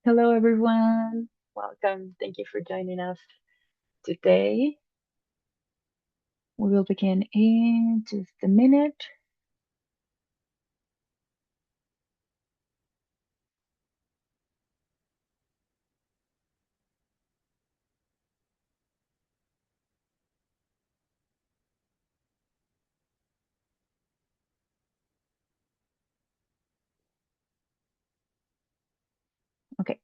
Hello, everyone. Welcome. Thank you for joining us today. We will begin in just a minute. Okay,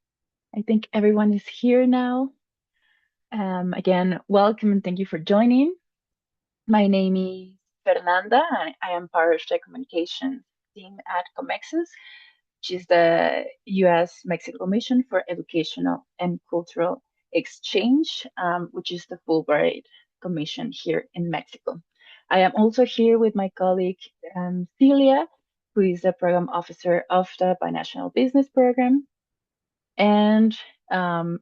I think everyone is here now. Again, welcome and thank you for joining. My name is Fernanda, and I am part of the communication team at COMEXUS, which is the U.S Mexico Commission for Educational and Cultural Exchange, which is the Fulbright Commission here in Mexico. I am also here with my colleague Celia, who is the program officer of the Binational Business Program. And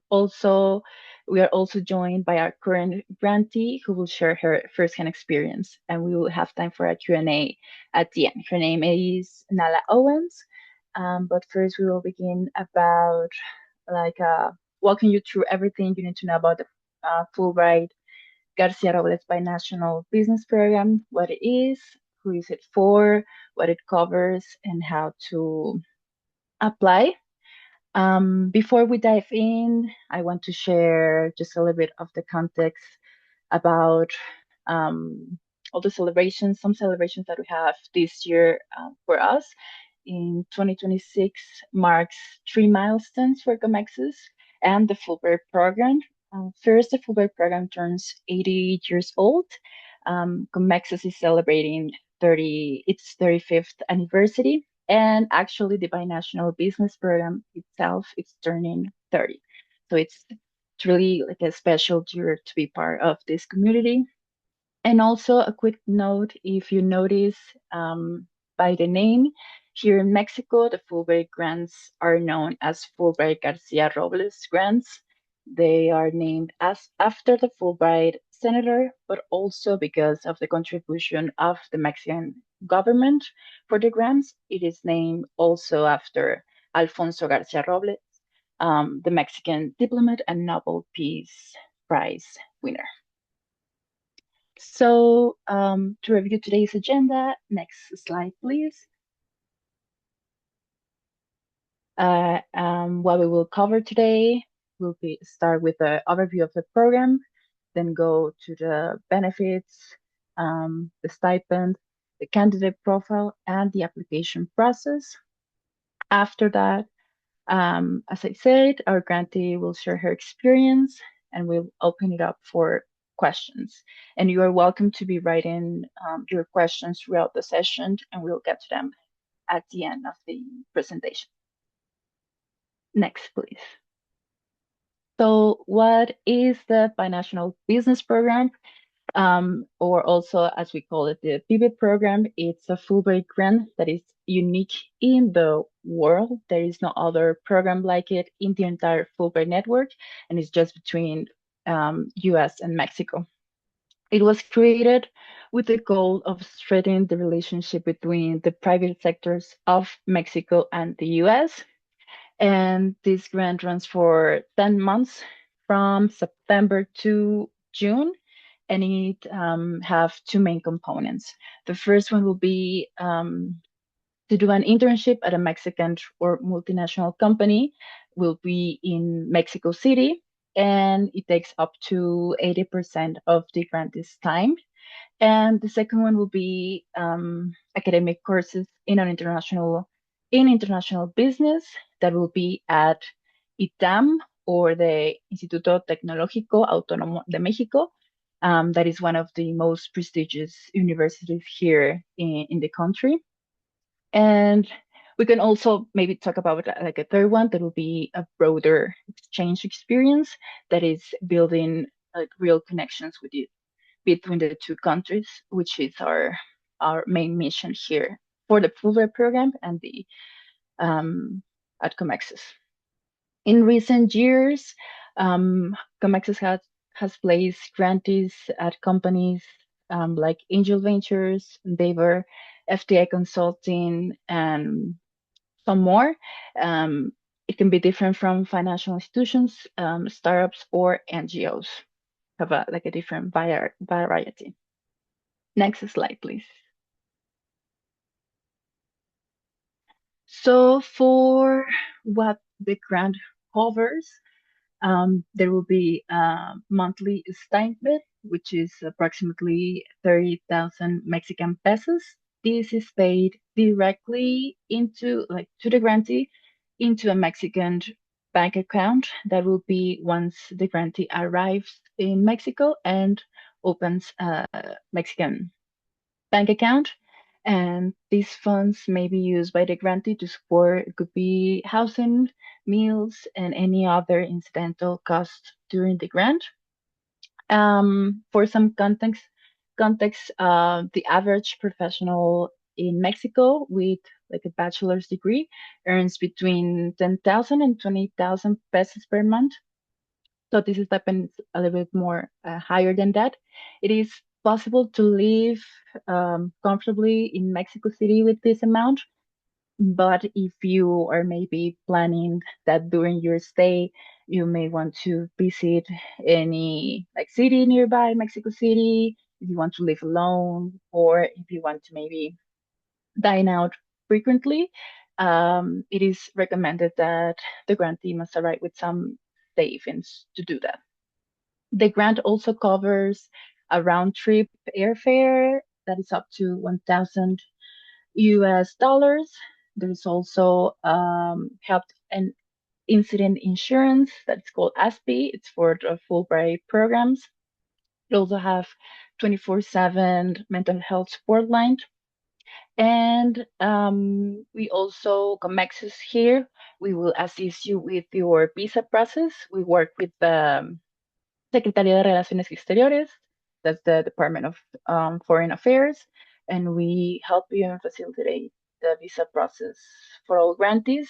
also, we are also joined by our current grantee, who will share her firsthand experience, and we will have time for a Q&A at the end. Her name is Nala Owens, but first we will begin about like walking you through everything you need to know about the Fulbright-García Robles Binational Business Program, what it is, who is it for, what it covers, and how to apply. Before we dive in, I want to share just a little bit of the context about all the celebrations, some celebrations that we have this year for us. In 2026 marks three milestones for COMEXUS and the Fulbright program. First, the Fulbright program turns 80 years old. COMEXUS is celebrating its 35th anniversary. And actually, the binational business program itself is turning 30. So it's really like a special year to be part of this community. And also a quick note, if you notice by the name, here in Mexico, the Fulbright grants are known as Fulbright-García Robles grants. They are named as after the Fulbright senator, but also because of the contribution of the Mexican government for the grants. It is named also after Alfonso García Robles, the Mexican diplomat and Nobel Peace Prize winner. So to review today's agenda, next slide, please. What we will cover today will be start with the overview of the program, then go to the benefits, the stipend, the candidate profile, and the application process. After that, as I said, our grantee will share her experience and we'll open it up for questions. And you are welcome to be writing your questions throughout the session, and we'll get to them at the end of the presentation. Next, please. So what is the Binational Business Program? Or also, as we call it, the PIBIT program. It's a Fulbright grant that is unique in the world. There is no other program like it in the entire Fulbright network, and it's just between US and Mexico. It was created with the goal of strengthening the relationship between the private sectors of Mexico and the US. And this grant runs for 10 months from September to June, and it have two main components. The first one will be to do an internship at a Mexican or multinational company, will be in Mexico City, and it takes up to 80% of the grantee's time. And the second one will be academic courses in international business that will be at ITAM, or the Instituto Tecnológico Autónomo de México. That is one of the most prestigious universities here in the country. And we can also maybe talk about like a third one that will be a broader exchange experience that is building like real connections with you between the two countries, which is our main mission here for the Fulbright program and the at COMEXUS. In recent years, COMEXUS has placed grantees at companies like Angel Ventures, Endeavor, FTI Consulting, and some more. It can be different from financial institutions, startups, or NGOs. Have a different variety. Next slide, please. So for what the grant covers, there will be a monthly stipend, which is approximately 30,000 Mexican pesos. This is paid directly into, like, to the grantee into a Mexican bank account. That will be once the grantee arrives in Mexico and opens a Mexican bank account. And these funds may be used by the grantee to support, it could be housing, meals, and any other incidental costs during the grant. For some context, the average professional in Mexico with like a bachelor's degree earns between 10,000 and 20,000 pesos per month. So this is stipend a little bit more higher than that. It is possible to live comfortably in Mexico City with this amount, but if you are maybe planning that during your stay, you may want to visit any like city nearby Mexico City, if you want to live alone, or if you want to maybe dine out frequently, it is recommended that the grantee must arrive with some savings to do that. The grant also covers a round trip airfare that is up to 1,000 US dollars. There is also health and incident insurance that's called ASPI. It's for the Fulbright programs. We also have 24/7 mental health support line. And we also, COMEXUS here, we will assist you with your visa process. We work with the Secretaría de Relaciones Exteriores, that's the Department of Foreign Affairs, and we help you and facilitate the visa process for all grantees.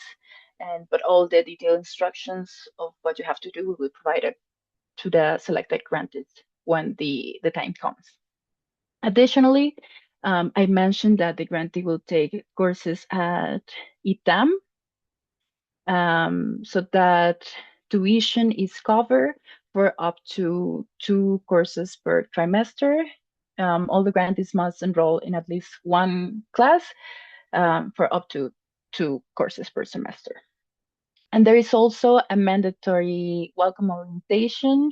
But all the detailed instructions of what you have to do will be provided to the selected grantees when the time comes. Additionally, I mentioned that the grantee will take courses at ITAM, so that tuition is covered for up to 2 courses per trimester. All the grantees must enroll in at least one class for up to 2 courses per semester. And there is also a mandatory welcome orientation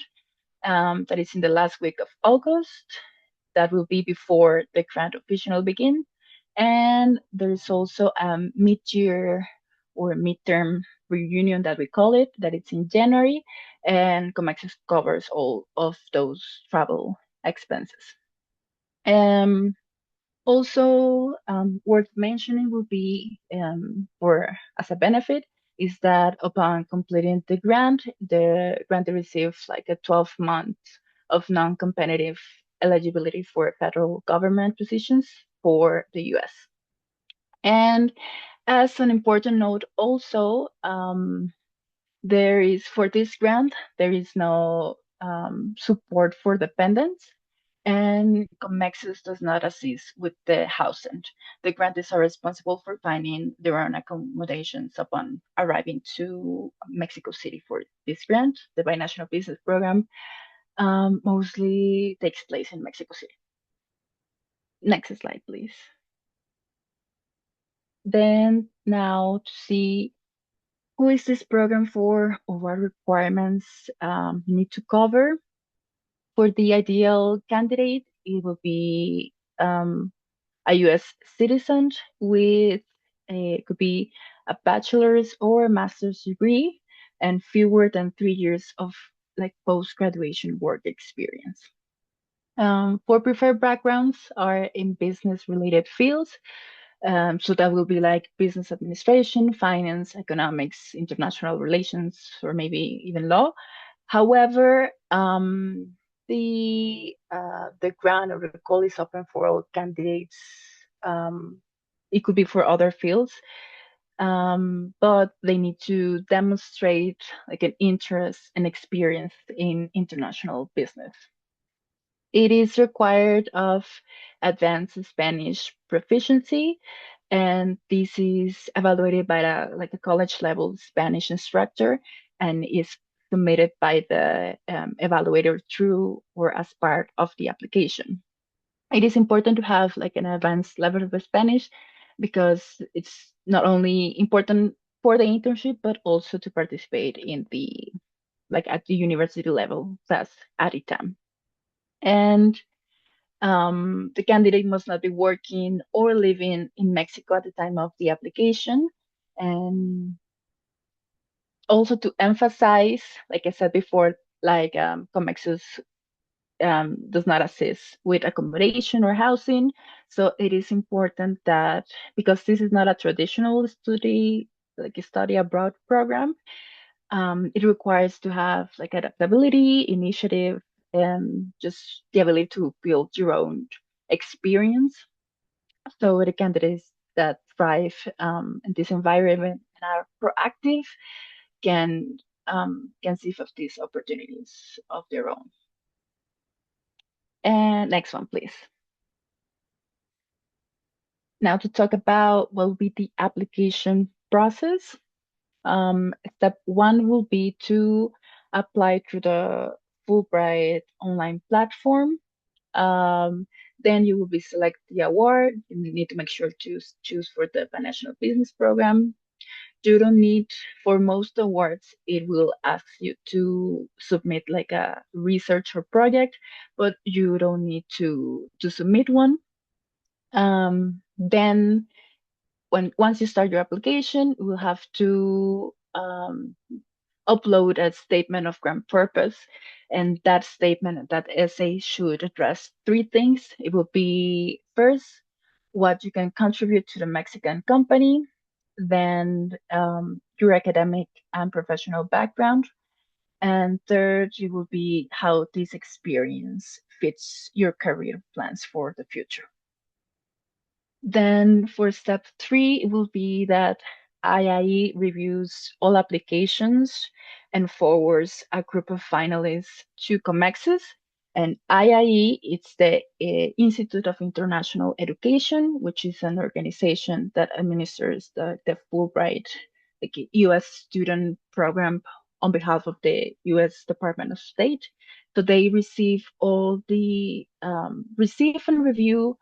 that is in the last week of August. That will be before the grant officially begin. And there is also a mid-year or midterm reunion that we call it, that it's in January, and COMEXUS covers all of those travel expenses. Also, worth mentioning would be for as a benefit is that upon completing the grantee receives like a 12 month of non-competitive eligibility for federal government positions for the U.S. And as an important note, also, there is for this grant, there is no support for dependents, and COMEXUS does not assist with the housing. The grantees are responsible for finding their own accommodations upon arriving to Mexico City for this grant. The Binational Business Program mostly takes place in Mexico City. Next slide, please. Then now to see who is this program for or what requirements you need to cover. For the ideal candidate, it will be a U.S. citizen with could be a bachelor's or master's degree and fewer than 3 years of like post-graduation work experience. For preferred backgrounds are in business-related fields. So that will be like business administration, finance, economics, international relations, or maybe even law. However, the grant or the call is open for all candidates. It could be for other fields, but they need to demonstrate like an interest and experience in international business. It is required of advanced Spanish proficiency, And this is evaluated by a college level Spanish instructor and is submitted by the evaluator through or as part of the application. It is important to have like an advanced level of Spanish because it's not only important for the internship, but also to participate in the like at the university level, thus at ITAM. And the candidate must not be working or living in Mexico at the time of the application. And also to emphasize, like I said before, like COMEXUS does not assist with accommodation or housing. So it is important that because this is not a traditional study, like a study abroad program, it requires to have like adaptability, initiative, and just the ability to build your own experience. So the candidates that thrive in this environment and are proactive can seize of these opportunities of their own. And next one, please. Now to talk about what will be the application process. Step one will be to apply through the Fulbright online platform. Um, then you will be select the award. You need to make sure to choose for the Binational Business Program. You don't need, for most awards, it will ask you to submit like a research or project, but you don't need to submit one. Then once you start your application, you will have to upload a statement of grant purpose. And that statement, that essay should address three things. It will be first, what you can contribute to the Mexican company, then your academic and professional background, and third, it will be how this experience fits your career plans for the future. Then for step three, it will be that IIE reviews all applications and forwards a group of finalists to COMEXUS. And IIE, it's the Institute of International Education, which is an organization that administers the Fulbright, like U.S. student program on behalf of the U.S. Department of State. So they receive receive and review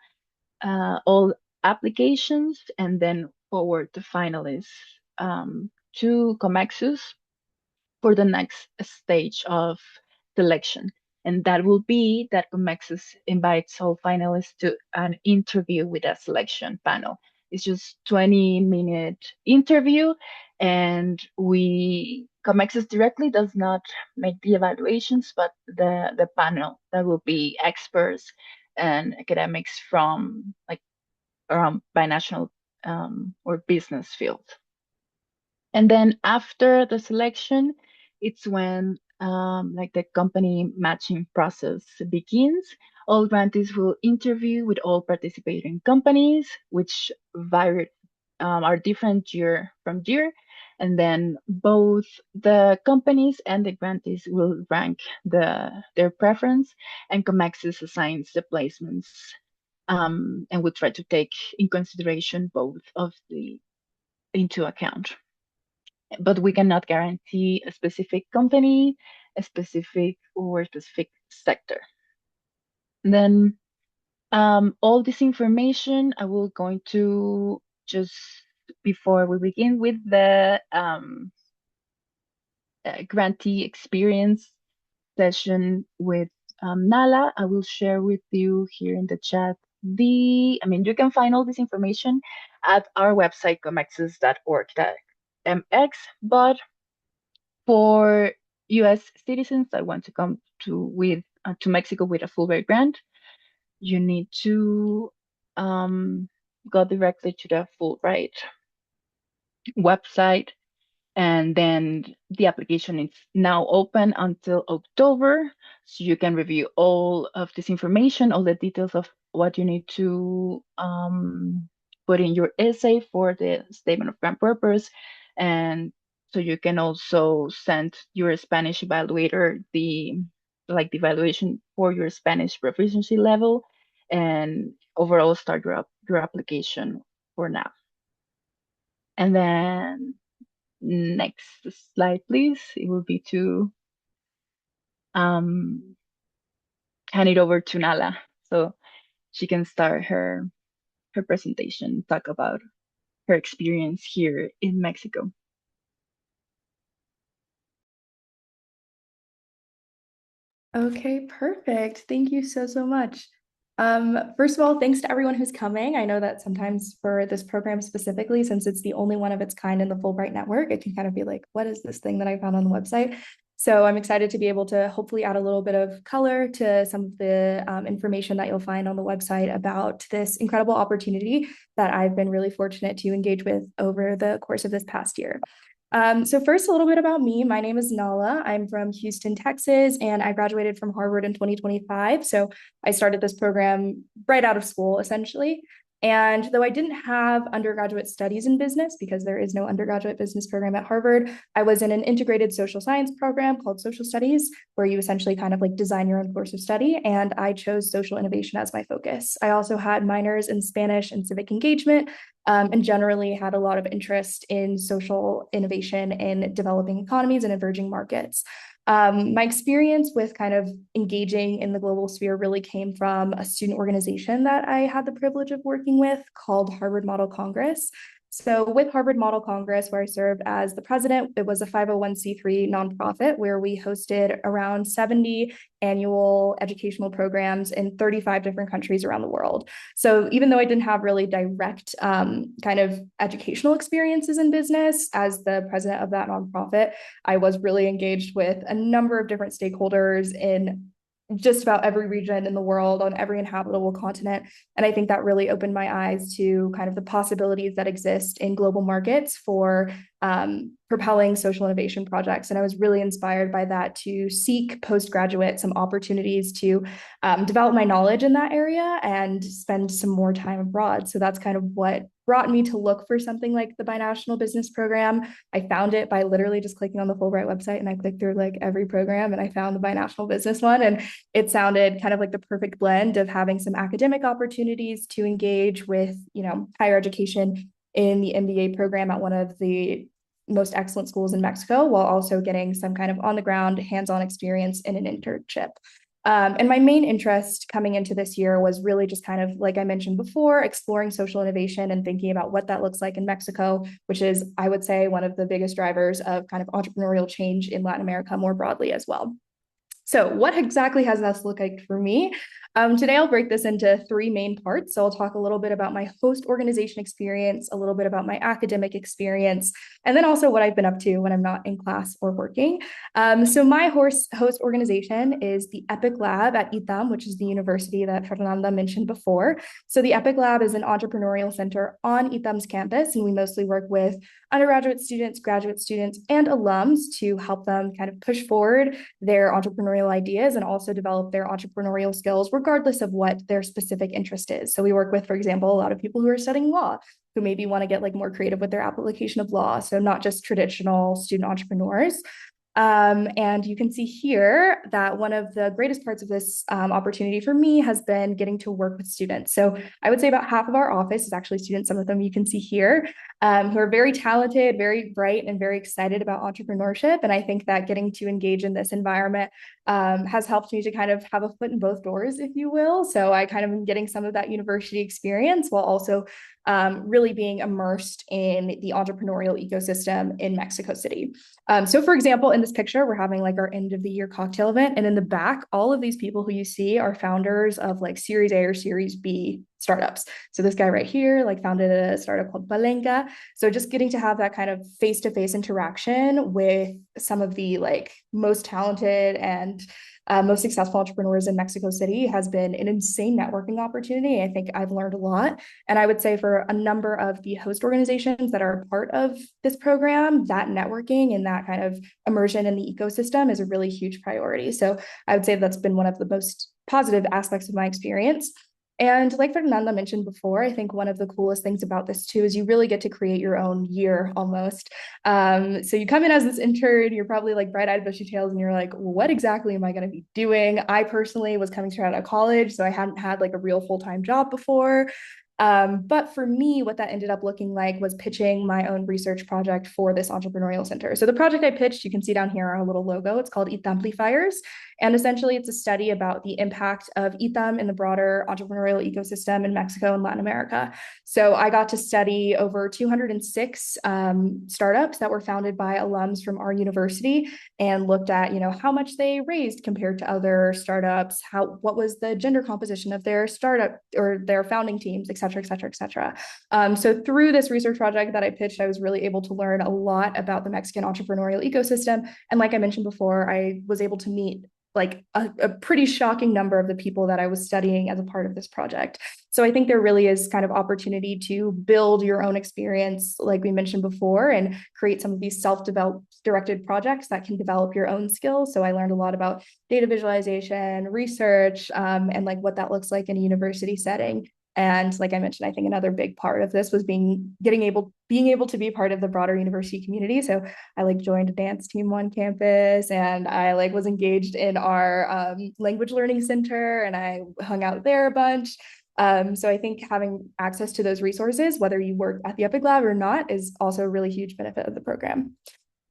all applications and then forward the finalists to COMEXUS for the next stage of selection. And that will be that COMEXUS invites all finalists to an interview with a selection panel. It's just 20-minute interview, and COMEXUS directly does not make the evaluations, but the panel that will be experts and academics from like around binational or business field. And then after the selection, it's when like the company matching process begins. All grantees will interview with all participating companies, which vary are different year from year. And then both the companies and the grantees will rank their preference, and COMEXUS assigns the placements and we try to take in consideration both of the into account. But we cannot guarantee a specific company, a specific or specific sector. And then all this information I will going to just before we begin with the grantee experience session with Nala. I will share with you here in the chat you can find all this information at our website, comexus.org.mx, but for US citizens that want to come to Mexico with a Fulbright grant, you need to go directly to the Fulbright website. And then the application is now open until October. So you can review all of this information, all the details of what you need to put in your essay for the statement of grant purpose. And so you can also send your Spanish evaluator the evaluation for your Spanish proficiency level and overall start your application for now. And then next slide, please. It will be to hand it over to Nala so she can start her presentation, talk about her experience here in Mexico. Okay, perfect. Thank you so much. First of all, thanks to everyone who's coming. I know that sometimes for this program specifically, since it's the only one of its kind in the Fulbright network, it can kind of be like, what is this thing that I found on the website? So I'm excited to be able to hopefully add a little bit of color to some of the information that you'll find on the website about this incredible opportunity that I've been really fortunate to engage with over the course of this past year. So first, a little bit about me. My name is Nala. I'm from Houston, Texas, and I graduated from Harvard in 2025. So I started this program right out of school, essentially. And though I didn't have undergraduate studies in business, because there is no undergraduate business program at Harvard, I was in an integrated social science program called Social Studies, where you essentially kind of like design your own course of study. And I chose social innovation as my focus. I also had minors in Spanish and civic engagement, and generally had a lot of interest in social innovation in developing economies and emerging markets. My experience with kind of engaging in the global sphere really came from a student organization that I had the privilege of working with called Harvard Model Congress. So with Harvard Model Congress, where I served as the president, it was a 501c3 nonprofit where we hosted around 70 annual educational programs in 35 different countries around the world. So even though I didn't have really direct kind of educational experiences in business as the president of that nonprofit, I was really engaged with a number of different stakeholders in just about every region in the world, on every inhabitable continent. And I think that really opened my eyes to kind of the possibilities that exist in global markets for propelling social innovation projects. And I was really inspired by that to seek postgraduate some opportunities to develop my knowledge in that area and spend some more time abroad. So that's kind of what brought me to look for something like the binational business program. I found it by literally just clicking on the Fulbright website, and I clicked through like every program and I found the binational business one. And it sounded kind of like the perfect blend of having some academic opportunities to engage with, higher education in the MBA program at one of the most excellent schools in Mexico, while also getting some kind of on the ground hands-on experience in an internship. And my main interest coming into this year was really just kind of, like I mentioned before, exploring social innovation and thinking about what that looks like in Mexico, which is, I would say, one of the biggest drivers of kind of entrepreneurial change in Latin America more broadly as well. So what exactly has this looked like for me? Today, I'll break this into three main parts. So I'll talk a little bit about my host organization experience, a little bit about my academic experience, and then also what I've been up to when I'm not in class or working. So my host organization is the EPIC Lab at ITAM, which is the university that Fernanda mentioned before. So the EPIC Lab is an entrepreneurial center on ITAM's campus, and we mostly work with undergraduate students, graduate students, and alums to help them kind of push forward their entrepreneurial ideas and also develop their entrepreneurial skills, regardless of what their specific interest is. So we work with, for example, a lot of people who are studying law, who maybe want to get like more creative with their application of law. So not just traditional student entrepreneurs. And you can see here that one of the greatest parts of this opportunity for me has been getting to work with students. So I would say about half of our office is actually students. Some of them you can see here, who are very talented, very bright, and very excited about entrepreneurship. And I think that getting to engage in this environment has helped me to kind of have a foot in both doors, if you will. So I kind of am getting some of that university experience while also really being immersed in the entrepreneurial ecosystem in Mexico City. So for example, in this picture, we're having like our end of the year cocktail event. And in the back, all of these people who you see are founders of like Series A or Series B startups. So this guy right here, like founded a startup called Palenka. So just getting to have that kind of face-to-face interaction with some of the like most talented and most successful entrepreneurs in Mexico City has been an insane networking opportunity. I think I've learned a lot. And I would say for a number of the host organizations that are part of this program, that networking and that kind of immersion in the ecosystem is a really huge priority. So I would say that's been one of the most positive aspects of my experience. And like Fernanda mentioned before, I think one of the coolest things about this too is you really get to create your own year almost. So you come in as this intern, you're probably like bright-eyed, bushy-tailed, and you're like, what exactly am I going to be doing? I personally was coming straight out of college, so I hadn't had like a real full-time job before. But for me, what that ended up looking like was pitching my own research project for this entrepreneurial center. So the project I pitched, you can see down here our little logo. It's called ITAMplifiers. And essentially, it's a study about the impact of ITAM in the broader entrepreneurial ecosystem in Mexico and Latin America. So I got to study over 206 startups that were founded by alums from our university and looked at, how much they raised compared to other startups, what was the gender composition of their startup or their founding teams, et cetera, et cetera, et cetera. So through this research project that I pitched, I was really able to learn a lot about the Mexican entrepreneurial ecosystem. And like I mentioned before, I was able to meet like a pretty shocking number of the people that I was studying as a part of this project. So I think there really is kind of opportunity to build your own experience, like we mentioned before, and create some of these self-developed directed projects that can develop your own skills. So I learned a lot about data visualization, research, and like what that looks like in a university setting. And like I mentioned, I think another big part of this was being able to be part of the broader university community. So I like joined a dance team on campus, and I like was engaged in our language learning center, and I hung out there a bunch. So I think having access to those resources, whether you work at the Epic Lab or not, is also a really huge benefit of the program.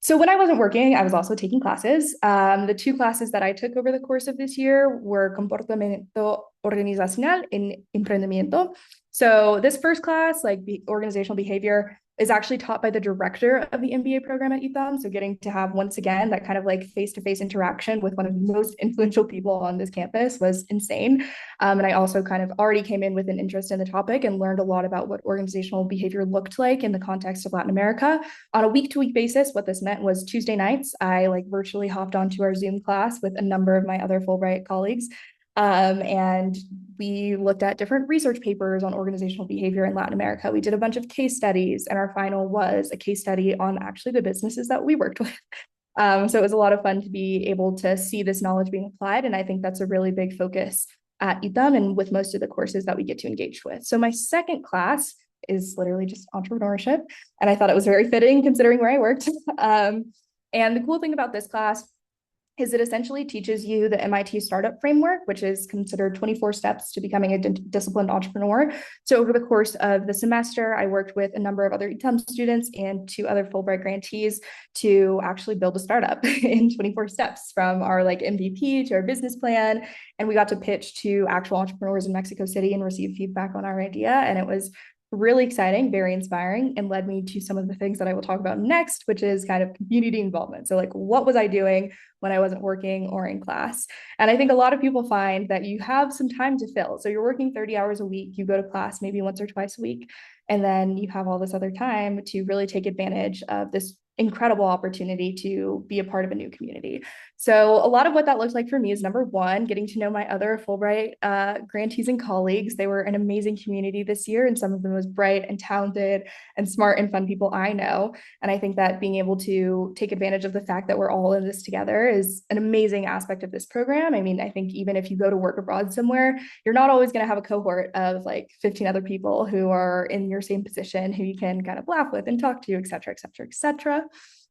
So when I wasn't working, I was also taking classes. The two classes that I took over the course of this year were Comportamiento Organizacional and Emprendimiento. So this first class, like organizational behavior, is actually taught by the director of the MBA program at ITAM. So getting to have, once again, that kind of like face-to-face interaction with one of the most influential people on this campus was insane. And I also kind of already came in with an interest in the topic and learned a lot about what organizational behavior looked like in the context of Latin America. On a week-to-week basis, what this meant was Tuesday nights, I like virtually hopped onto our Zoom class with a number of my other Fulbright colleagues. And we looked at different research papers on organizational behavior in Latin America. We did a bunch of case studies, and our final was a case study on actually the businesses that we worked with. So it was a lot of fun to be able to see this knowledge being applied. And I think that's a really big focus at ITAM and with most of the courses that we get to engage with. So my second class is literally just entrepreneurship. And I thought it was very fitting considering where I worked. And the cool thing about this class is it essentially teaches you the MIT startup framework, which is considered 24 steps to becoming a disciplined entrepreneur. So over the course of the semester, I worked with a number of other ITAM students and 2 other Fulbright grantees to actually build a startup in 24 steps, from our like MVP to our business plan. And we got to pitch to actual entrepreneurs in Mexico City and receive feedback on our idea. And it was really exciting, very inspiring, and led me to some of the things that I will talk about next, which is kind of community involvement. So like, what was I doing when I wasn't working or in class? And I think a lot of people find that you have some time to fill. So you're working 30 hours a week, you go to class maybe once or twice a week, and then you have all this other time to really take advantage of this incredible opportunity to be a part of a new community. So a lot of what that looks like for me is, number one, getting to know my other Fulbright grantees and colleagues. They were an amazing community this year, and some of the most bright and talented and smart and fun people I know. And I think that being able to take advantage of the fact that we're all in this together is an amazing aspect of this program. I mean, I think even if you go to work abroad somewhere, you're not always going to have a cohort of like 15 other people who are in your same position, who you can kind of laugh with and talk to, et cetera, et cetera, et cetera.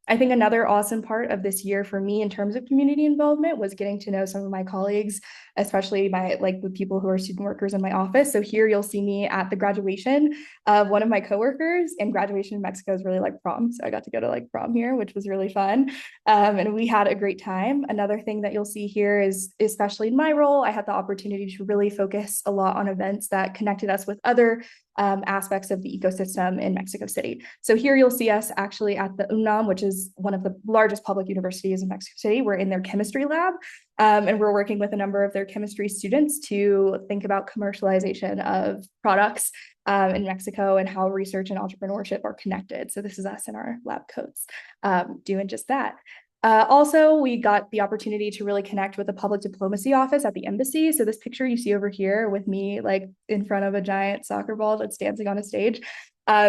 I think another awesome part of this year for me in terms of community involvement was getting to know some of my colleagues, especially the people who are student workers in my office. So here you'll see me at the graduation of one of my coworkers, and graduation in Mexico is really like prom. So I got to go to like prom here, which was really fun. And we had a great time. Another thing that you'll see here is, especially in my role, I had the opportunity to really focus a lot on events that connected us with other aspects of the ecosystem in Mexico City. So here you'll see us actually at the UNAM, which is one of the largest public universities in Mexico City. We're in their chemistry lab, and we're working with a number of their chemistry students to think about commercialization of products in Mexico and how research and entrepreneurship are connected. So this is us in our lab coats doing just that. Also, we got the opportunity to really connect with the public diplomacy office at the embassy. So this picture you see over here with me like in front of a giant soccer ball that's dancing on a stage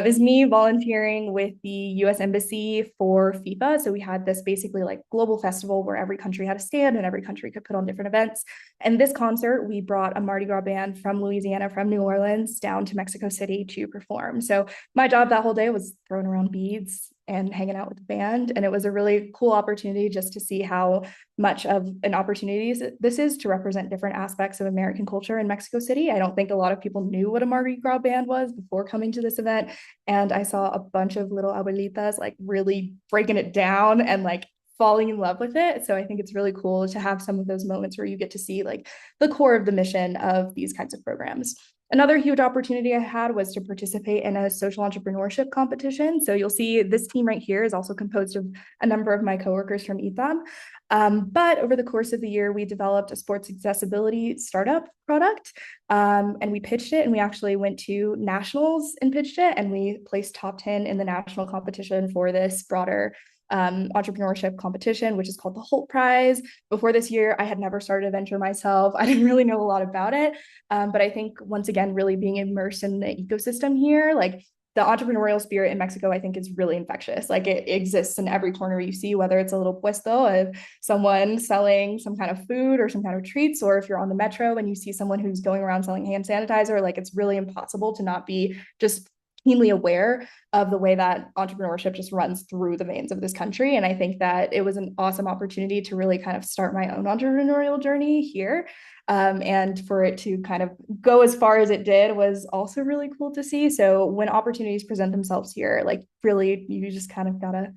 is me volunteering with the U.S. Embassy for FIFA. So we had this basically like global festival where every country had a stand and every country could put on different events. And this concert, we brought a Mardi Gras band from Louisiana, from New Orleans, down to Mexico City to perform. So my job that whole day was throwing around beads and hanging out with the band. And it was a really cool opportunity just to see how much of an opportunity this is to represent different aspects of American culture in Mexico City. I don't think a lot of people knew what a Mardi Gras band was before coming to this event. And I saw a bunch of little abuelitas like really breaking it down and like falling in love with it. So I think it's really cool to have some of those moments where you get to see like the core of the mission of these kinds of programs. Another huge opportunity I had was to participate in a social entrepreneurship competition. So you'll see this team right here is also composed of a number of my coworkers from ITAM. But over the course of the year, we developed a sports accessibility startup product, and we pitched it, and we actually went to nationals and pitched it, and we placed top 10 in the national competition for this broader entrepreneurship competition, which is called the Holt Prize. Before this year, I had never started a venture myself. I didn't really know a lot about it. But I think once again, really being immersed in the ecosystem here, like the entrepreneurial spirit in Mexico, I think is really infectious. Like it exists in every corner you see, whether it's a little puesto of someone selling some kind of food or some kind of treats, or if you're on the metro and you see someone who's going around selling hand sanitizer, like it's really impossible to not be just keenly aware of the way that entrepreneurship just runs through the veins of this country. And I think that it was an awesome opportunity to really kind of start my own entrepreneurial journey here. And for it to kind of go as far as it did was also really cool to see. So when opportunities present themselves here, like really, you just kind of gotta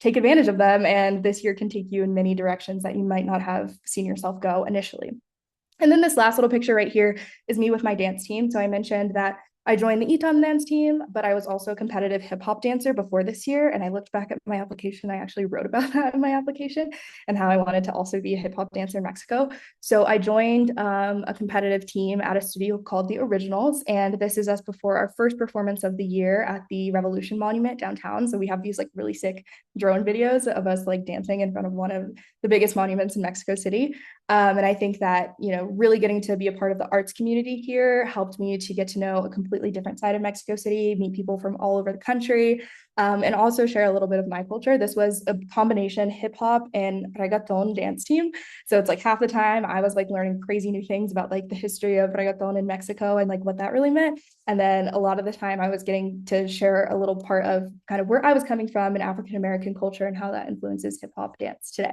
take advantage of them. And this year can take you in many directions that you might not have seen yourself go initially. And then this last little picture right here is me with my dance team. So I mentioned that I joined the ITAM dance team, but I was also a competitive hip hop dancer before this year. And I looked back at my application. I actually wrote about that in my application and how I wanted to also be a hip hop dancer in Mexico. So I joined a competitive team at a studio called The Originals. And this is us before our first performance of the year at the Revolution Monument downtown. So we have these like really sick drone videos of us like dancing in front of one of the biggest monuments in Mexico City. And I think that, you know, really getting to be a part of the arts community here helped me to get to know a completely different side of Mexico City, meet people from all over the country, and also share a little bit of my culture. This was a combination hip hop and reggaeton dance team. So it's like half the time I was like learning crazy new things about like the history of reggaeton in Mexico and like what that really meant. And then a lot of the time I was getting to share a little part of kind of where I was coming from in African American culture and how that influences hip hop dance today.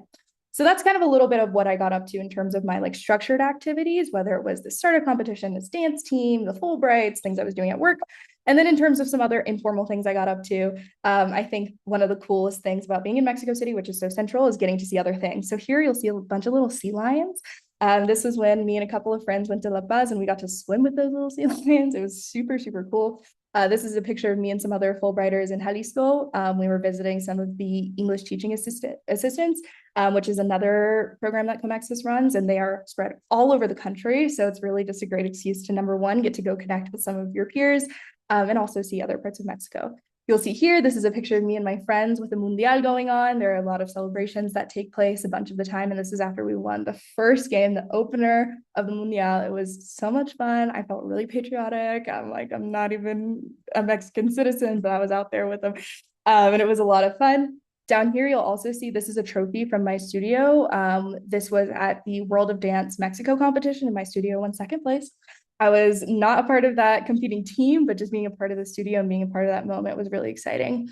So that's kind of a little bit of what I got up to in terms of my like structured activities, whether it was the startup competition, this dance team, the Fulbrights, things I was doing at work. And then in terms of some other informal things I got up to, I think one of the coolest things about being in Mexico City, which is so central, is getting to see other things. So here you'll see a bunch of little sea lions. This was when me and a couple of friends went to La Paz and we got to swim with those little sea lions. It was super, super cool. This is a picture of me and some other Fulbrighters in Jalisco. We were visiting some of the English teaching assistants, which is another program that COMEXUS runs, and they are spread all over the country. So it's really just a great excuse to, number one, get to go connect with some of your peers, and also see other parts of Mexico. You'll see here, this is a picture of me and my friends with the Mundial going on. There are a lot of celebrations that take place a bunch of the time. And this is after we won the first game, the opener of the Mundial. It was so much fun. I felt really patriotic. I'm like, I'm not even a Mexican citizen, but I was out there with them. And it was a lot of fun. Down here, you'll also see this is a trophy from my studio. This was at the World of Dance Mexico competition, and my studio won second place. I was not a part of that competing team, but just being a part of the studio and being a part of that moment was really exciting.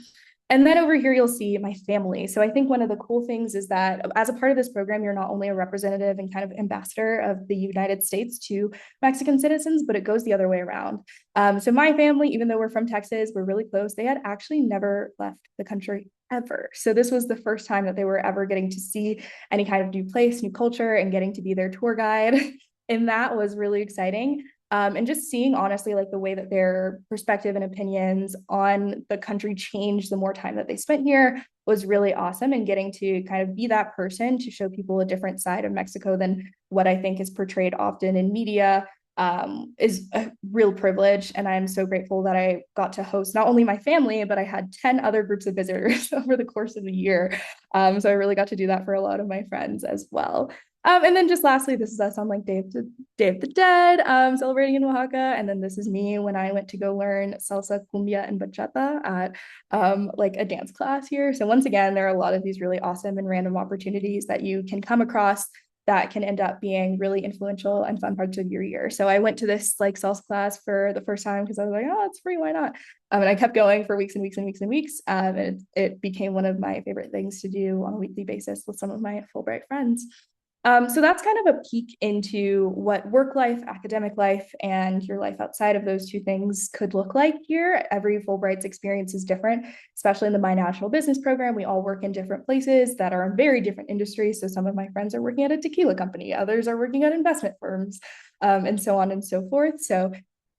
And then over here, you'll see my family. So I think one of the cool things is that as a part of this program, you're not only a representative and kind of ambassador of the United States to Mexican citizens, but it goes the other way around. So my family, even though we're from Texas, we're really close, they had actually never left the country ever. So this was the first time that they were ever getting to see any kind of new place, new culture, and getting to be their tour guide. And that was really exciting. And just seeing honestly like the way that their perspective and opinions on the country changed the more time that they spent here was really awesome, and getting to kind of be that person to show people a different side of Mexico than what I think is portrayed often in media is a real privilege. And I'm so grateful that I got to host not only my family, but I had 10 other groups of visitors over the course of the year. So I really got to do that for a lot of my friends as well. And then just lastly, this is us on like Day of the Dead, celebrating in Oaxaca. And then this is me when I went to go learn salsa, cumbia, and bachata at like a dance class here. So once again, there are a lot of these really awesome and random opportunities that you can come across that can end up being really influential and fun parts of your year. So I went to this like salsa class for the first time because I was like, oh, it's free, why not? And I kept going for weeks and weeks and weeks and weeks. And it became one of my favorite things to do on a weekly basis with some of my Fulbright friends. So that's kind of a peek into what work life, academic life, and your life outside of those two things could look like here. Every Fulbright's experience is different, especially in the binational business program. We all work in different places that are in very different industries. So some of my friends are working at a tequila company, others are working at investment firms, and so on and so forth. So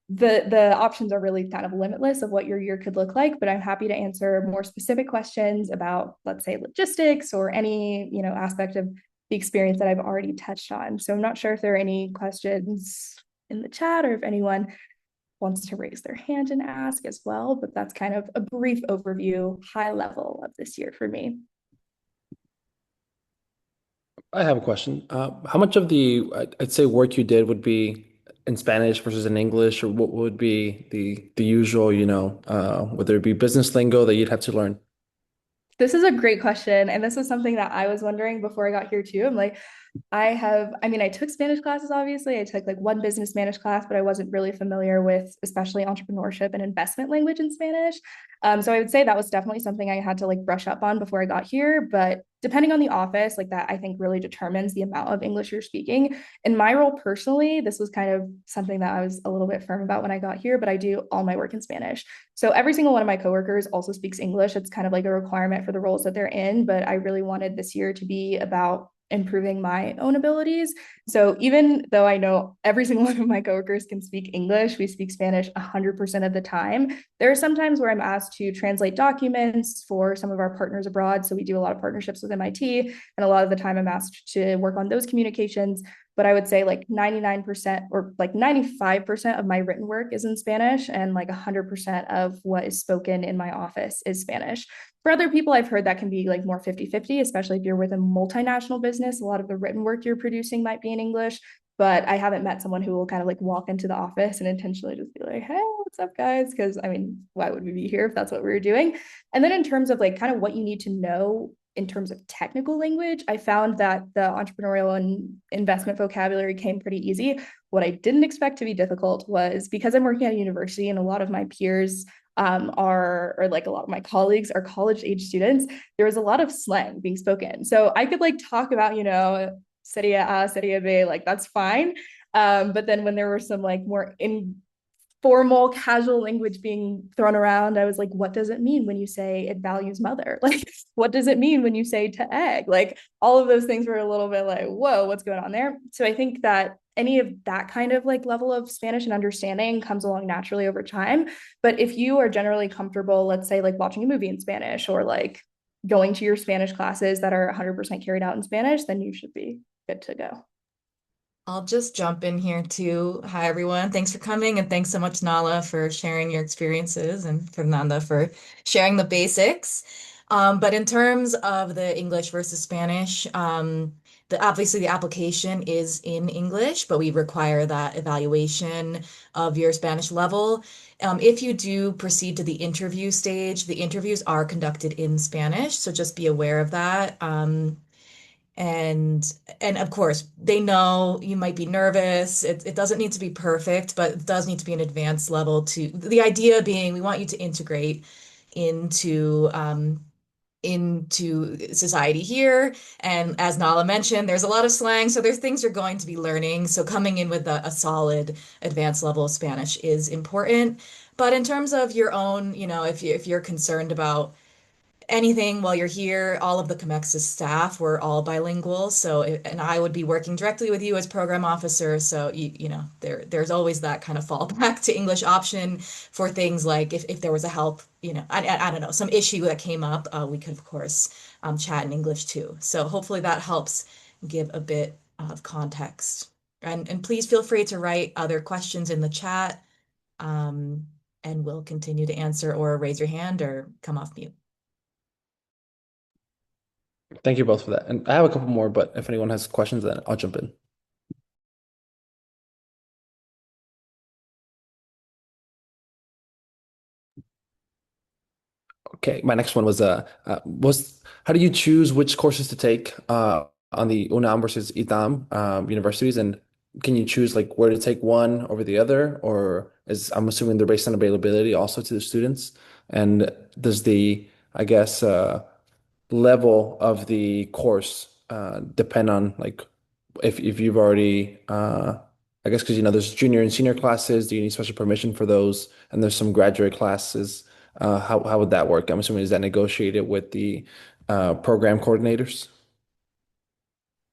the options are really kind of limitless of what your year could look like, but I'm happy to answer more specific questions about, let's say, logistics or any, aspect of the experience that I've already touched on. So I'm not sure if there are any questions in the chat or if anyone wants to raise their hand and ask as well, but that's kind of a brief overview, high level of this year for me. I have a question. How much of the, I'd say, work you did would be in Spanish versus in English, or what would be the usual, whether it be business lingo that you'd have to learn? This is a great question. And this was something that I was wondering before I got here too. I'm like, I took Spanish classes, obviously. I took like one business Spanish class, but I wasn't really familiar with especially entrepreneurship and investment language in Spanish. So I would say that was definitely something I had to like brush up on before I got here. But depending on the office, like that, I think really determines the amount of English you're speaking. In my role personally, this was kind of something that I was a little bit firm about when I got here, but I do all my work in Spanish. So every single one of my coworkers also speaks English. It's kind of like a requirement for the roles that they're in, but I really wanted this year to be about improving my own abilities. So even though I know every single one of my coworkers can speak English, we speak Spanish 100% of the time. There are some times where I'm asked to translate documents for some of our partners abroad. So we do a lot of partnerships with MIT, and a lot of the time I'm asked to work on those communications. But I would say like 99% or like 95% of my written work is in Spanish, and like 100% of what is spoken in my office is Spanish. For other people, I've heard that can be like more 50-50, especially if you're with a multinational business. A lot of the written work you're producing might be in English, but I haven't met someone who will kind of like walk into the office and intentionally just be like, hey, what's up, guys? Because why would we be here if that's what we were doing? And then in terms of like kind of what you need to know in terms of technical language, I found that the entrepreneurial and investment vocabulary came pretty easy. What I didn't expect to be difficult was because I'm working at a university and a lot of my peers or like a lot of my colleagues are college age students, there was a lot of slang being spoken. So I could like talk about, seria A, seria B, like that's fine. But then when there were some like more informal, casual language being thrown around, I was like, what does it mean when you say it values mother? Like, what does it mean when you say to egg? Like, all of those things were a little bit like, whoa, what's going on there? So I think that any of that kind of like level of Spanish and understanding comes along naturally over time. But if you are generally comfortable, let's say like watching a movie in Spanish or like going to your Spanish classes that are 100% carried out in Spanish, then you should be good to go. I'll just jump in here too. Hi, everyone. Thanks for coming, and thanks so much, Nala, for sharing your experiences, and Fernanda for sharing the basics. But in terms of the English versus Spanish, obviously the application is in English, but we require that evaluation of your Spanish level. If you do proceed to the interview stage, the interviews are conducted in Spanish, so just be aware of that. And of course, they know you might be nervous. It doesn't need to be perfect, but it does need to be an advanced level to the idea being we want you to integrate into into society here. And as Nala mentioned, there's a lot of slang, so there's things you're going to be learning. So coming in with a solid advanced level of Spanish is important. But in terms of your own, if you're concerned about anything while you're here, all of the COMEXUS staff were all bilingual. So, and I would be working directly with you as program officer. So, there's always that kind of fallback to English option for things like if there was a help, I don't know, some issue that came up, we could, of course, chat in English too. So hopefully that helps give a bit of context. And please feel free to write other questions in the chat, and we'll continue to answer or raise your hand or come off mute. Thank you both for that. And I have a couple more, but if anyone has questions, then I'll jump in. Okay, my next one was how do you choose which courses to take on the UNAM versus ITAM universities, and can you choose like where to take one over the other, or is I'm assuming they're based on availability also to the students? And does the, I guess, level of the course depend on like if you've already I guess because there's junior and senior classes, do you need special permission for those? And there's some graduate classes. How would that work? I'm assuming is that negotiated with the program coordinators?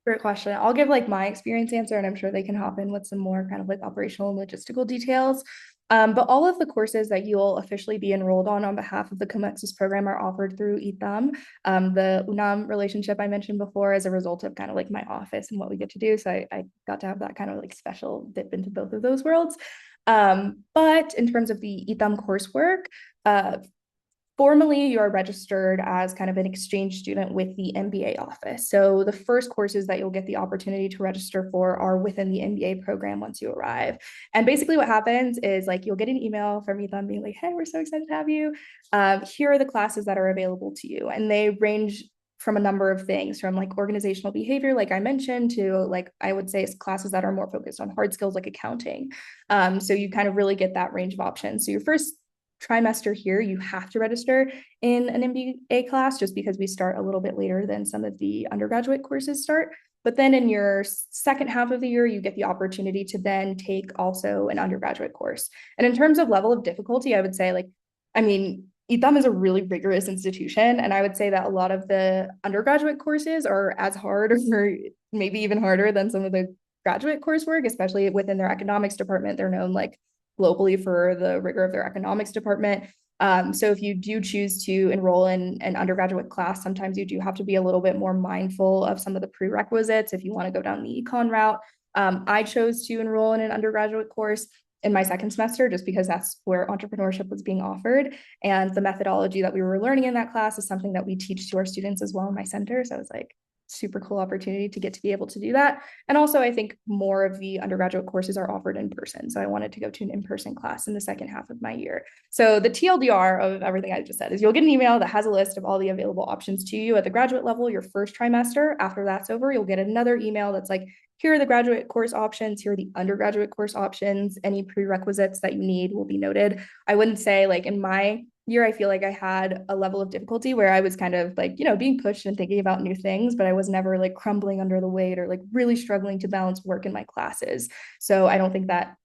Great question. I'll give like my experience answer, and I'm sure they can hop in with some more kind of like operational and logistical details. But all of the courses that you'll officially be enrolled on behalf of the COMEXUS program are offered through ITAM. The UNAM relationship I mentioned before as a result of kind of like my office and what we get to do. So I got to have that kind of like special dip into both of those worlds. But in terms of the ITAM coursework, formally, you are registered as kind of an exchange student with the MBA office. So the first courses that you'll get the opportunity to register for are within the MBA program once you arrive. And basically what happens is like you'll get an email from Ethan being like, hey, we're so excited to have you. Here are the classes that are available to you. And they range from a number of things, from like organizational behavior, like I mentioned, to like I would say classes that are more focused on hard skills like accounting. So you kind of really get that range of options. So your first trimester here, you have to register in an MBA class just because we start a little bit later than some of the undergraduate courses start. But then in your second half of the year, you get the opportunity to then take also an undergraduate course. And in terms of level of difficulty, I would say ITAM is a really rigorous institution. And I would say that a lot of the undergraduate courses are as hard or maybe even harder than some of the graduate coursework, especially within their economics department. They're known like globally for the rigor of their economics department. So if you do choose to enroll in an undergraduate class, sometimes you do have to be a little bit more mindful of some of the prerequisites if you want to go down the econ route. I chose to enroll in an undergraduate course in my second semester just because that's where entrepreneurship was being offered. And the methodology that we were learning in that class is something that we teach to our students as well in my center. So I was like, super cool opportunity to be able to do that. And also I think more of the undergraduate courses are offered in person. So I wanted to go to an in-person class in the second half of my year. So the TLDR of everything I just said is you'll get an email that has a list of all the available options to you at the graduate level, your first trimester. After that's over, you'll get another email that's like, here are the graduate course options, here are the undergraduate course options, any prerequisites that you need will be noted. I wouldn't say like in my year, I feel like I had a level of difficulty where I was kind of like, being pushed and thinking about new things, but I was never like crumbling under the weight or like really struggling to balance work in my classes. So I don't think that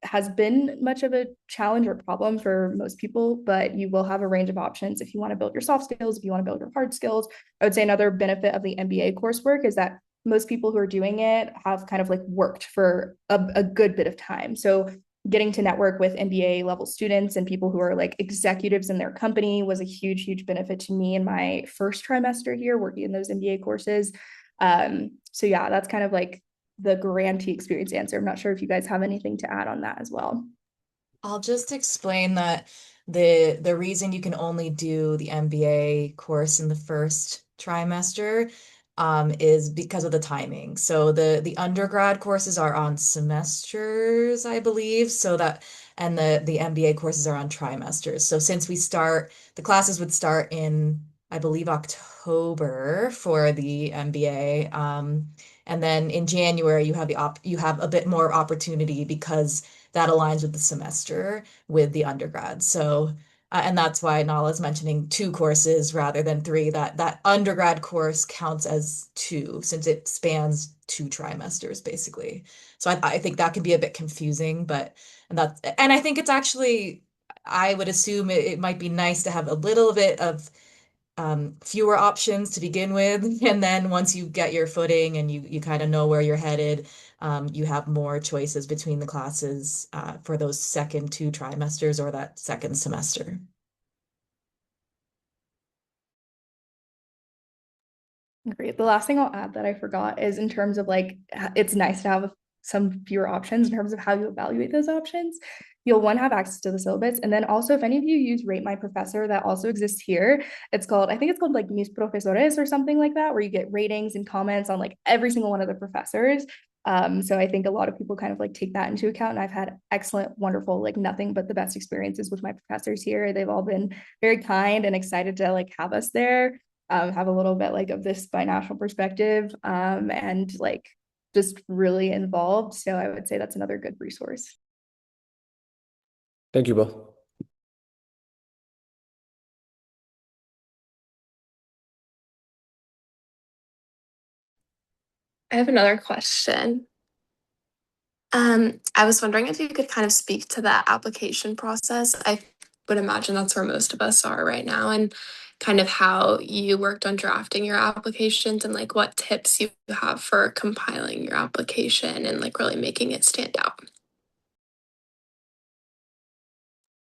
has been much of a challenge or problem for most people, but you will have a range of options if you want to build your soft skills, if you want to build your hard skills. I would say another benefit of the MBA coursework is that most people who are doing it have kind of like worked for a good bit of time. So getting to network with MBA level students and people who are like executives in their company was a huge, huge benefit to me in my first trimester here working in those MBA courses. So yeah, that's kind of like the Grantee experience answer. I'm not sure if you guys have anything to add on that as well. I'll just explain that the reason you can only do the MBA course in the first trimester is because of the timing. So the undergrad courses are on semesters, I believe, and the MBA courses are on trimesters. So since the classes would start in, I believe, October for the MBA, and then in January you have a bit more opportunity because that aligns with the semester with the undergrad. So and that's why Nala's mentioning two courses rather than three. That undergrad course counts as two since it spans two trimesters basically. So I think that can be a bit confusing, and I think it's actually I would assume it might be nice to have a little bit of fewer options to begin with, and then once you get your footing and you kind of know where you're headed, you have more choices between the classes for those second two trimesters or that second semester. Great. The last thing I'll add that I forgot is in terms of like, it's nice to have some fewer options in terms of how you evaluate those options. You'll one have access to the syllabus. And then also if any of you use Rate My Professor, that also exists here. I think it's called like Mis Profesores or something like that, where you get ratings and comments on like every single one of the professors. So I think a lot of people kind of like take that into account. And I've had excellent, wonderful, like nothing but the best experiences with my professors here. They've all been very kind and excited to like have us there. have a little bit like of this binational perspective, and like just really involved. So I would say that's another good resource. Thank you both. I have another question. I was wondering if you could kind of speak to the application process. I would imagine that's where most of us are right now, and kind of how you worked on drafting your applications and like what tips you have for compiling your application and like really making it stand out.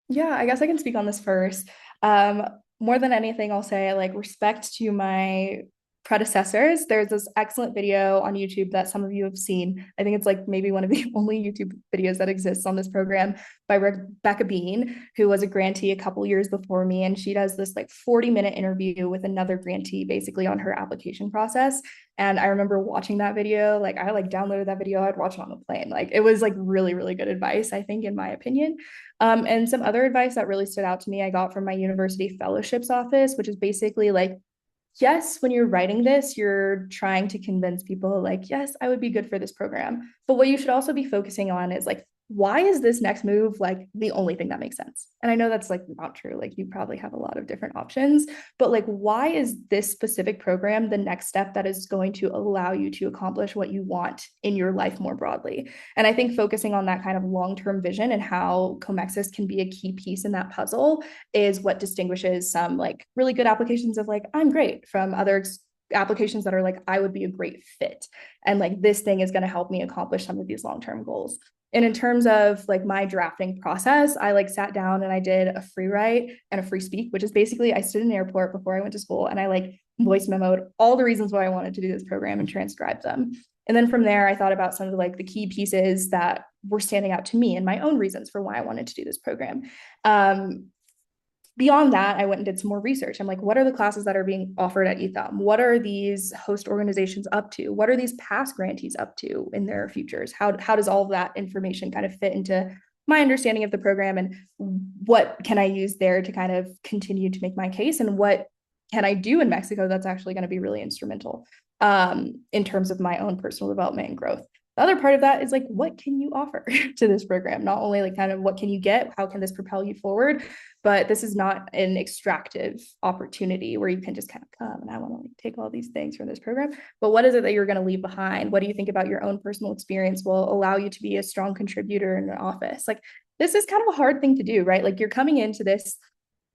Yeah, I guess I can speak on this first. More than anything, I'll say like respect to my predecessors. There's this excellent video on YouTube that some of you have seen. I think it's like maybe one of the only YouTube videos that exists on this program by Rebecca Bean, who was a grantee a couple years before me. And she does this like 40-minute interview with another grantee basically on her application process. And I remember watching that video, like I like downloaded that video, I'd watch it on the plane. Like it was like really, really good advice, I think, in my opinion. And some other advice that really stood out to me, I got from my university fellowships office, which is basically like, yes, when you're writing this, you're trying to convince people like, yes, I would be good for this program. But what you should also be focusing on is like, why is this next move like the only thing that makes sense? And I know that's like not true. Like you probably have a lot of different options, but like, why is this specific program the next step that is going to allow you to accomplish what you want in your life more broadly? And I think focusing on that kind of long-term vision and how COMEXUS can be a key piece in that puzzle is what distinguishes some like really good applications of like, I'm great from other applications that are like, I would be a great fit. And like, this thing is going to help me accomplish some of these long-term goals. And in terms of like my drafting process, I like sat down and I did a free write and a free speak, which is basically I stood in an airport before I went to school and I like voice memoed all the reasons why I wanted to do this program and transcribed them. And then from there, I thought about some of the, like the key pieces that were standing out to me and my own reasons for why I wanted to do this program. Beyond that, I went and did some more research. I'm like, what are the classes that are being offered at ITAM? What are these host organizations up to? What are these past grantees up to in their futures? How does all of that information kind of fit into my understanding of the program, and what can I use there to kind of continue to make my case, and what can I do in Mexico that's actually going to be really instrumental in terms of my own personal development and growth. The other part of that is like, what can you offer to this program? Not only like kind of what can you get, how can this propel you forward, but this is not an extractive opportunity where you can just kind of come and I want to like take all these things from this program. But what is it that you're going to leave behind? What do you think about your own personal experience will allow you to be a strong contributor in an office? Like this is kind of a hard thing to do, right? Like you're coming into this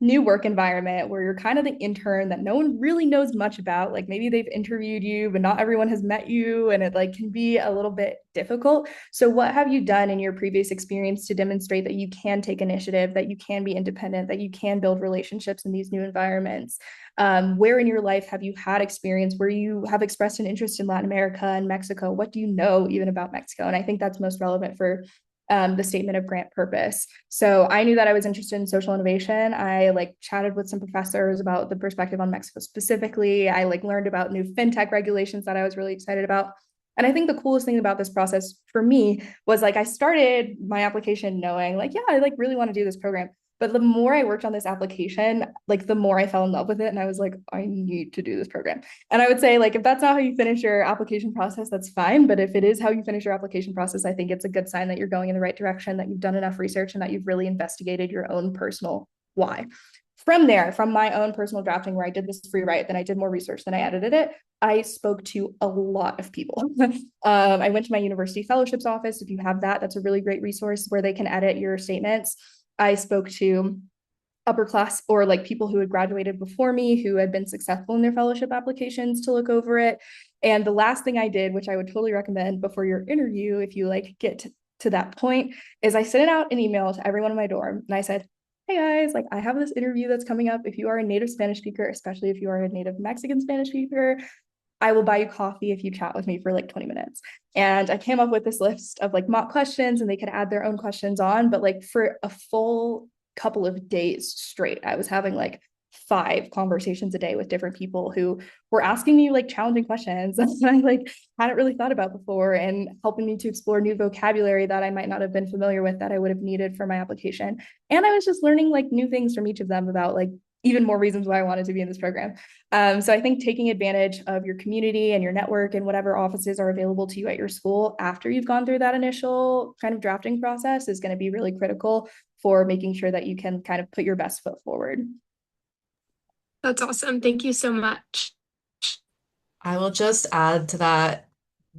new work environment where you're kind of the intern that no one really knows much about. Like maybe they've interviewed you, but not everyone has met you, and it like can be a little bit difficult. So what have you done in your previous experience to demonstrate that you can take initiative, that you can be independent, that you can build relationships in these new environments? Where in your life have you had experience where you have expressed an interest in Latin America and Mexico? What do you know even about Mexico? And I think that's most relevant for the statement of grant purpose. So I knew that I was interested in social innovation. I like chatted with some professors about the perspective on Mexico specifically. I like learned about new fintech regulations that I was really excited about. And I think the coolest thing about this process for me was like I started my application knowing like, yeah, I like really want to do this program. But the more I worked on this application, like the more I fell in love with it. And I was like, I need to do this program. And I would say like, if that's not how you finish your application process, that's fine. But if it is how you finish your application process, I think it's a good sign that you're going in the right direction, that you've done enough research and that you've really investigated your own personal why. From there, from my own personal drafting where I did this free write, then I did more research, then I edited it. I spoke to a lot of people. I went to my university fellowships office. If you have that, that's a really great resource where they can edit your statements. I spoke to upper class or like people who had graduated before me who had been successful in their fellowship applications to look over it. And the last thing I did, which I would totally recommend before your interview, if you like get to that point, is I sent out an email to everyone in my dorm and I said, hey guys, like I have this interview that's coming up. If you are a native Spanish speaker, especially if you are a native Mexican Spanish speaker, I will buy you coffee if you chat with me for like 20 minutes. And I came up with this list of like mock questions and they could add their own questions on, but like for a full couple of days straight, I was having like 5 conversations a day with different people who were asking me like challenging questions that I like hadn't really thought about before, and helping me to explore new vocabulary that I might not have been familiar with that I would have needed for my application. And I was just learning like new things from each of them about like even more reasons why I wanted to be in this program. So I think taking advantage of your community and your network and whatever offices are available to you at your school after you've gone through that initial kind of drafting process is going to be really critical for making sure that you can kind of put your best foot forward. That's awesome. Thank you so much. I will just add to that,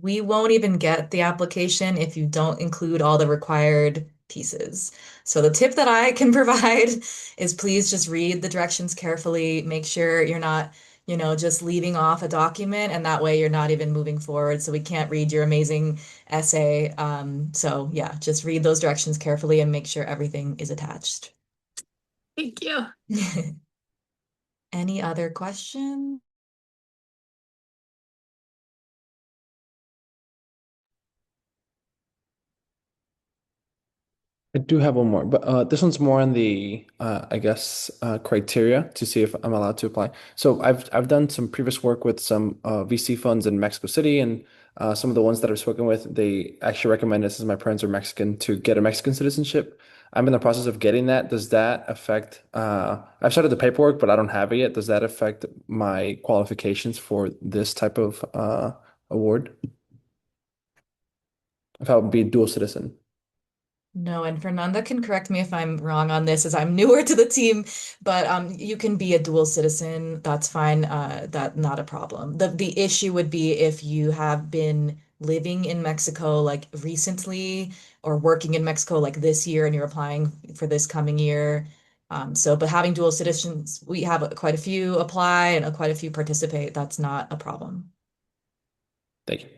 we won't even get the application if you don't include all the required pieces. So the tip that I can provide is please just read the directions carefully, make sure you're not, just leaving off a document, and that way you're not even moving forward. So we can't read your amazing essay. So yeah, just read those directions carefully and make sure everything is attached. Thank you. Any other questions? I do have one more, but this one's more on the I guess criteria to see if I'm allowed to apply. So I've done some previous work with some VC funds in Mexico City, and some of the ones that I've spoken with, they actually recommend us, as my parents are Mexican, to get a Mexican citizenship. I'm in the process of getting that. Does that affect? I've started the paperwork, but I don't have it yet. Does that affect my qualifications for this type of award? If I would be a dual citizen. No, and Fernanda can correct me if I'm wrong on this, as I'm newer to the team, but you can be a dual citizen. That's fine. That not a problem. The issue would be if you have been living in Mexico like recently or working in Mexico like this year and you're applying for this coming year. But having dual citizens, we have quite a few apply and quite a few participate. That's not a problem. Thank you.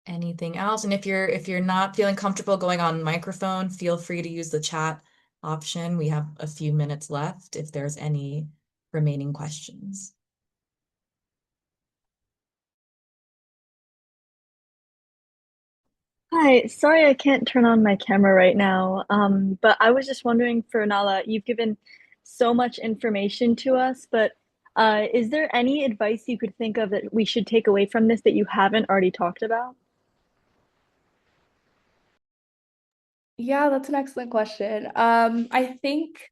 Anything else? And if you're not feeling comfortable going on microphone, feel free to use the chat option. We have a few minutes left if there's any remaining questions. Hi, sorry I can't turn on my camera right now. But I was just wondering for Nala, you've given so much information to us, but is there any advice you could think of that we should take away from this that you haven't already talked about? Yeah, that's an excellent question. I think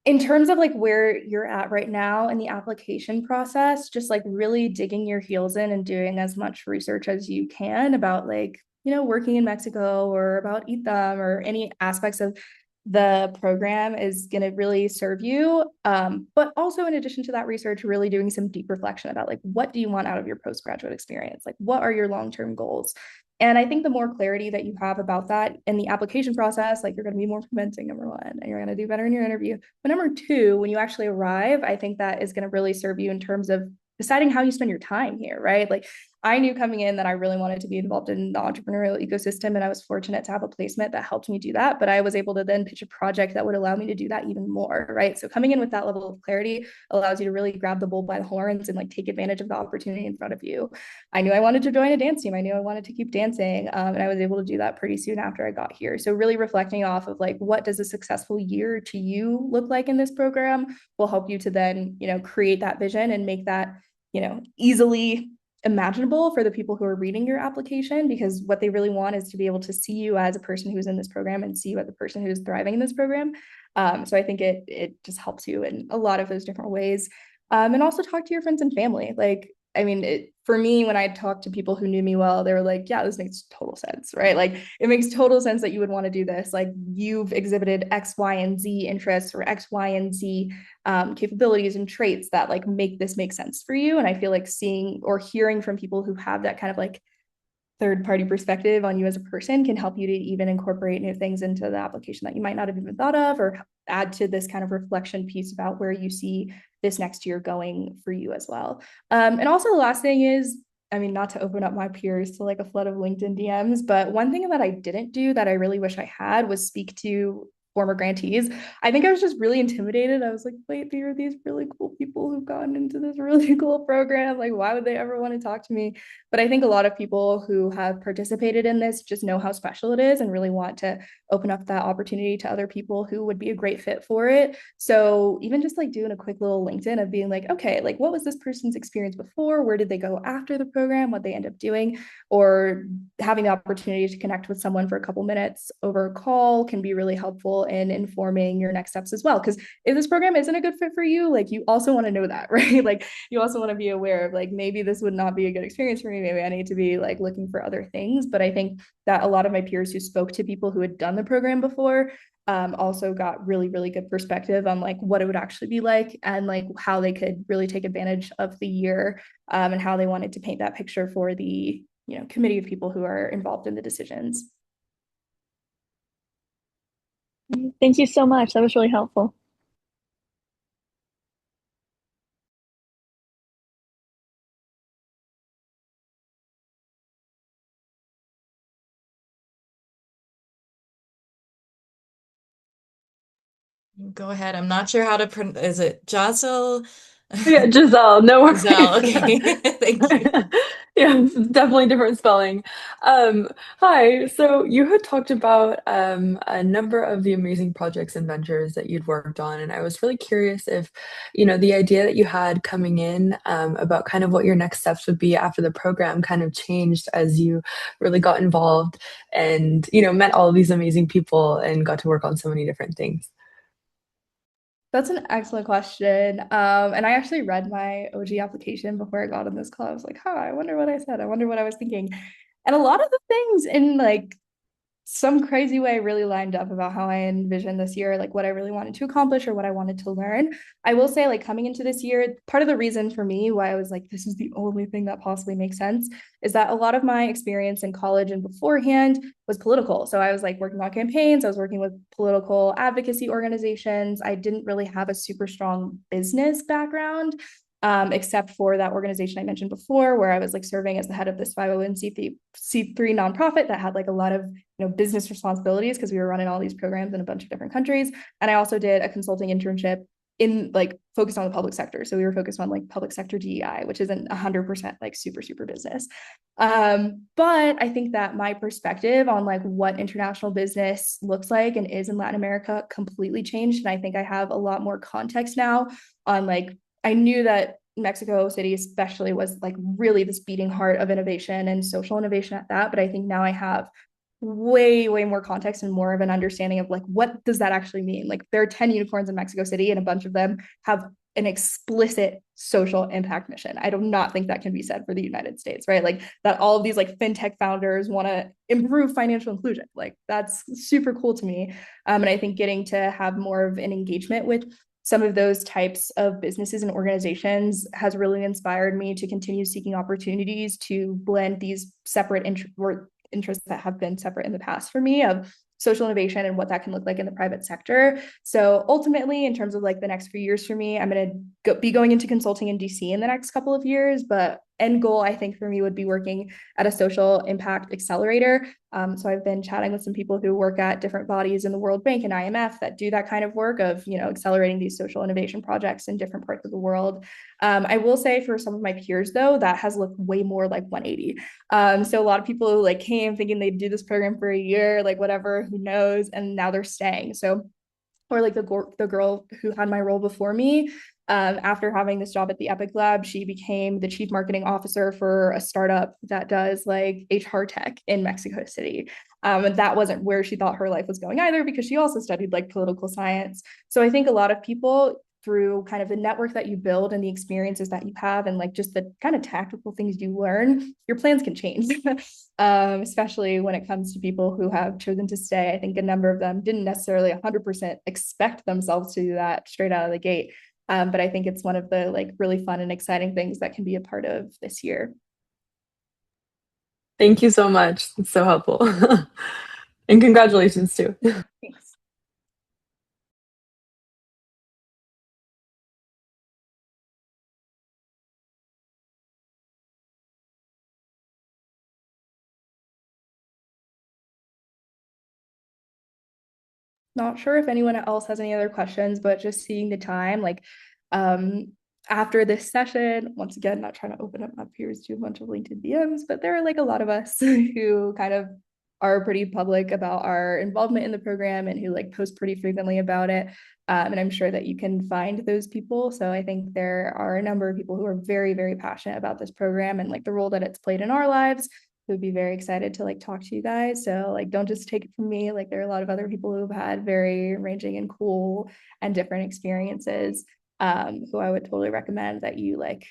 in terms of like where you're at right now in the application process, just like really digging your heels in and doing as much research as you can about like, working in Mexico or about ITAM or any aspects of the program is going to really serve you. But also in addition to that research, really doing some deep reflection about like, what do you want out of your postgraduate experience? Like, what are your long-term goals? And I think the more clarity that you have about that in the application process, like you're going to be more convincing, number one, and you're going to do better in your interview. But number two, when you actually arrive, I think that is going to really serve you in terms of deciding how you spend your time here, right? Like I knew coming in that I really wanted to be involved in the entrepreneurial ecosystem, and I was fortunate to have a placement that helped me do that. But I was able to then pitch a project that would allow me to do that even more, right? So coming in with that level of clarity allows you to really grab the bull by the horns and like take advantage of the opportunity in front of you. I knew I wanted to join a dance team. I knew I wanted to keep dancing, and I was able to do that pretty soon after I got here. So really reflecting off of like, what does a successful year to you look like in this program will help you to then, create that vision and make that, easily imaginable for the people who are reading your application, because what they really want is to be able to see you as a person who's in this program and see you as a person who's thriving in this program. So I think it just helps you in a lot of those different ways. And also talk to your friends and family. Like, I mean, for me, when I talked to people who knew me well, they were like, yeah, this makes total sense, right? Like, it makes total sense that you would want to do this. Like, you've exhibited X, Y, and Z interests or X, Y, and Z capabilities and traits that like make this make sense for you. And I feel like seeing or hearing from people who have that kind of like third party perspective on you as a person can help you to even incorporate new things into the application that you might not have even thought of, or add to this kind of reflection piece about where you see this next year going for you as well. And also the last thing is, I mean, not to open up my peers to like a flood of LinkedIn DMs, but one thing that I didn't do that I really wish I had was speak to former grantees, I think I was just really intimidated. I was like, wait, there are these really cool people who've gotten into this really cool program. Like, why would they ever want to talk to me? But I think a lot of people who have participated in this just know how special it is and really want to open up that opportunity to other people who would be a great fit for it. So even just like doing a quick little LinkedIn of being like, okay, like what was this person's experience before? Where did they go after the program? What they end up doing? Or having the opportunity to connect with someone for a couple minutes over a call can be really helpful in informing your next steps as well. Because if this program isn't a good fit for you, like you also want to know that, right? Like you also want to be aware of like, maybe this would not be a good experience for me. Maybe I need to be like looking for other things. But I think that a lot of my peers who spoke to people who had done the program before also got really, really good perspective on like what it would actually be like and like how they could really take advantage of the year and how they wanted to paint that picture for the committee of people who are involved in the decisions. Thank you so much. That was really helpful. Go ahead. I'm not sure how to is it Jocel? Yeah, Giselle, no worries. Giselle, okay. Thank you. Yeah, it's definitely different spelling. Hi, so you had talked about a number of the amazing projects and ventures that you'd worked on, and I was really curious if, the idea that you had coming in about kind of what your next steps would be after the program kind of changed as you really got involved and, met all of these amazing people and got to work on so many different things. That's an excellent question. And I actually read my OG application before I got on this call. I was like, huh, I wonder what I said. I wonder what I was thinking. And a lot of the things in like some crazy way really lined up about how I envisioned this year, like what I really wanted to accomplish or what I wanted to learn. I will say, like coming into this year, part of the reason for me why I was like, this is the only thing that possibly makes sense is that a lot of my experience in college and beforehand was political. So I was like working on campaigns, I was working with political advocacy organizations. I didn't really have a super strong business background. Except for that organization I mentioned before, where I was like serving as the head of this 501c3 nonprofit that had like a lot of business responsibilities because we were running all these programs in a bunch of different countries. And I also did a consulting internship in like focused on the public sector. So we were focused on like public sector DEI, which isn't 100% like super business. But I think that my perspective on like what international business looks like and is in Latin America completely changed. And I think I have a lot more context now on like, I knew that Mexico City especially was like really this beating heart of innovation and social innovation at that. But I think now I have way more context and more of an understanding of like what does that actually mean. Like there are 10 unicorns in Mexico City and a bunch of them have an explicit social impact mission. I do not think that can be said for the United States, right? Like that all of these like fintech founders want to improve financial inclusion. Like that's super cool to me. And I think getting to have more of an engagement with some of those types of businesses and organizations has really inspired me to continue seeking opportunities to blend these separate interests that have been separate in the past for me of social innovation and what that can look like in the private sector. So ultimately, in terms of like the next few years for me, I'm going to be going into consulting in DC in the next couple of years, but end goal, I think for me would be working at a social impact accelerator. So I've been chatting with some people who work at different bodies in the World Bank and IMF that do that kind of work of, accelerating these social innovation projects in different parts of the world. I will say for some of my peers though, that has looked way more like 180. So a lot of people like came thinking they'd do this program for a year, like whatever, who knows, and now they're staying. So or like the girl who had my role before me, after having this job at the Epic Lab, she became the chief marketing officer for a startup that does like HR tech in Mexico City. And that wasn't where she thought her life was going either, because she also studied like political science. So I think a lot of people through kind of the network that you build and the experiences that you have and like just the kind of tactical things you learn, your plans can change. Especially when it comes to people who have chosen to stay. I think a number of them didn't necessarily 100% expect themselves to do that straight out of the gate. But I think it's one of the like really fun and exciting things that can be a part of this year. Thank you so much. It's so helpful. And congratulations too. Thanks. not sure if anyone else has any other questions, but just seeing the time, like after this session, once again, not trying to open up my peers to a bunch of LinkedIn DMs, but there are like a lot of us who kind of are pretty public about our involvement in the program and who like post pretty frequently about it. And I'm sure that you can find those people. So I think there are a number of people who are very, very passionate about this program and like the role that it's played in our lives. Who would be very excited to like talk to you guys. So like, don't just take it from me. Like there are a lot of other people who have had very ranging and cool and different experiences, who I would totally recommend that you like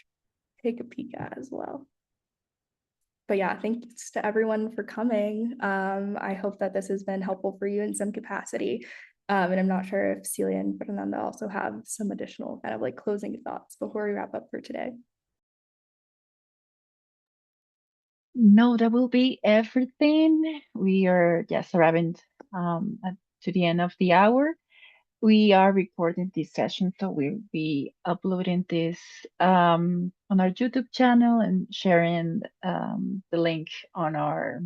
take a peek at as well. But yeah, thanks to everyone for coming. I hope that this has been helpful for you in some capacity. And I'm not sure if Celia and Fernanda also have some additional kind of like closing thoughts before we wrap up for today. No, that will be everything. We are just arriving to the end of the hour. We are recording this session, so we'll be uploading this on our YouTube channel and sharing the link on our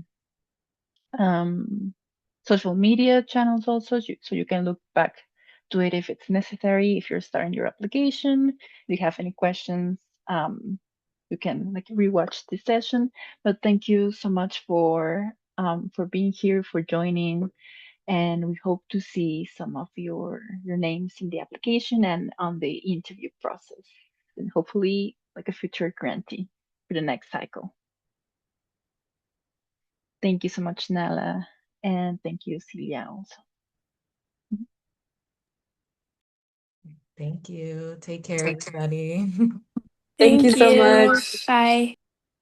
social media channels also, so you can look back to it if it's necessary. If you're starting your application, if you have any questions, you can like rewatch this session. But thank you so much for being here, for joining, and we hope to see some of your names in the application and on the interview process, and hopefully like a future grantee for the next cycle. Thank you so much, Nala, and thank you, Celia, also. Thank you. Take care, everybody. Thank you so much. Bye.